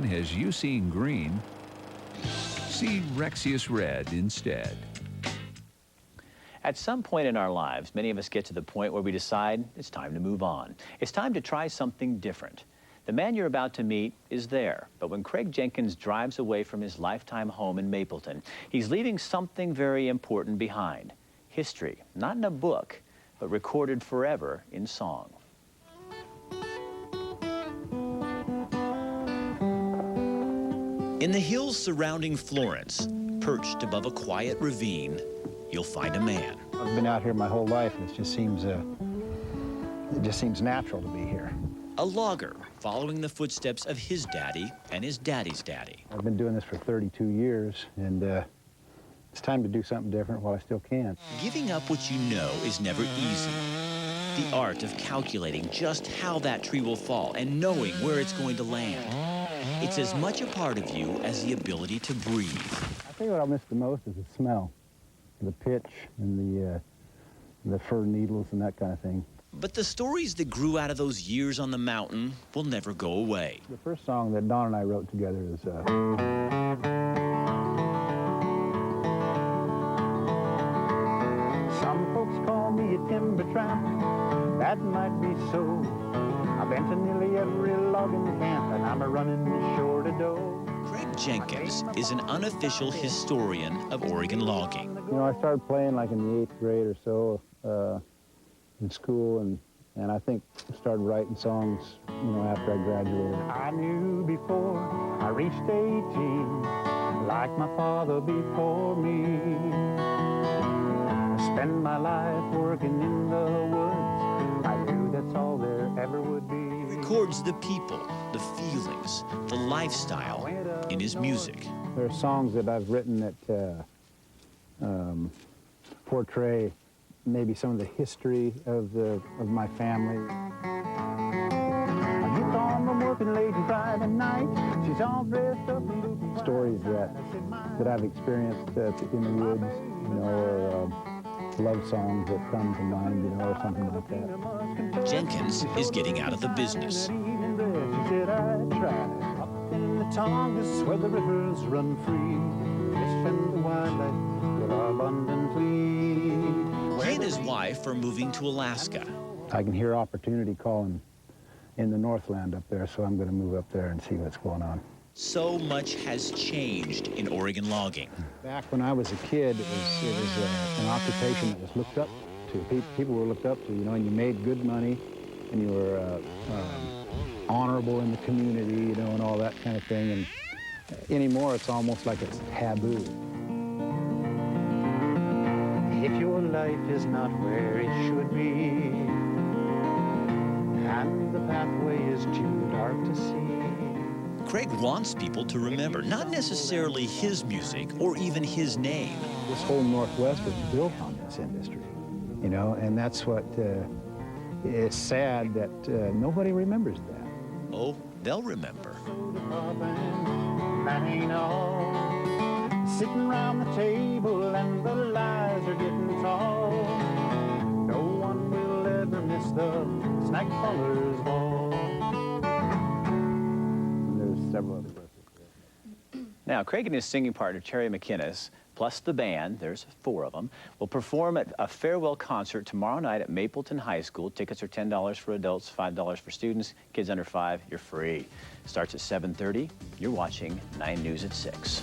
Has you seen green? See Rexius Red instead. At some point in our lives, many of us get to the point where we decide it's time to move on. It's time to try something different. The man you're about to meet is there, but when Craig Jenkins drives away from his lifetime home in Mapleton, he's leaving something very important behind. History, not in a book, but recorded forever in song. In the hills surrounding Florence, perched above a quiet ravine, you'll find a man. I've been out here my whole life, and it just seems natural to be here. A logger following the footsteps of his daddy and his daddy's daddy. I've been doing this for 32 years, and it's time to do something different while I still can. Giving up what you know is never easy. The art of calculating just how that tree will fall and knowing where it's going to land. It's as much a part of you as the ability to breathe. I think what I'll miss the most is the smell, the pitch, and the fir needles and that kind of thing. But the stories that grew out of those years on the mountain will never go away. The first song that Don and I wrote together is some folks call me a timber tramp. That might be so. I've been to nearly every logging camp, and I'm a-running shore to dough. Craig Jenkins is an unofficial historian of Oregon logging. You know, I started playing like in the 8th grade or so in school, and I think started writing songs, you know, after I graduated. I knew before I reached 18, like my father before me. I spend my life working in the woods. I knew that's all there ever would be. He records the people, the feelings, the lifestyle in his music. There are songs that I've written that portray maybe some of the history of my family. I get home from working late and Friday night. She's all dressed up in boots. Stories that I've experienced in the woods, you know, or love songs that come to mind, you know, or something like that. Jenkins is getting out of the business. She said I'd try. Up in the Tongass where the rivers run free, fish and the wildlife are abundantly. He and his wife are moving to Alaska. I can hear opportunity calling in the Northland up there, so I'm going to move up there and see what's going on. So much has changed in Oregon logging. Back when I was a kid, it was an occupation that was looked up to. People were looked up to, you know, and you made good money, and you were honorable in the community, you know, and all that kind of thing. And anymore, it's almost like it's taboo. If your life is not where it should be, and the pathway is too dark to see. Craig wants people to remember, not necessarily his music or even his name. This whole Northwest was built on this industry, you know, and that's what is sad that nobody remembers that. Oh, they'll remember. That ain't all. Sitting around the table and the lies are getting tall. No one will ever miss the snack parlor's ball. And there's several other verses. Now, Craig and his singing partner, Terry McInnes, plus the band, there's 4 of them, will perform at a farewell concert tomorrow night at Mapleton High School. Tickets are $10 for adults, $5 for students. Kids under 5, you're free. Starts at 7:30. You're watching 9 News at 6.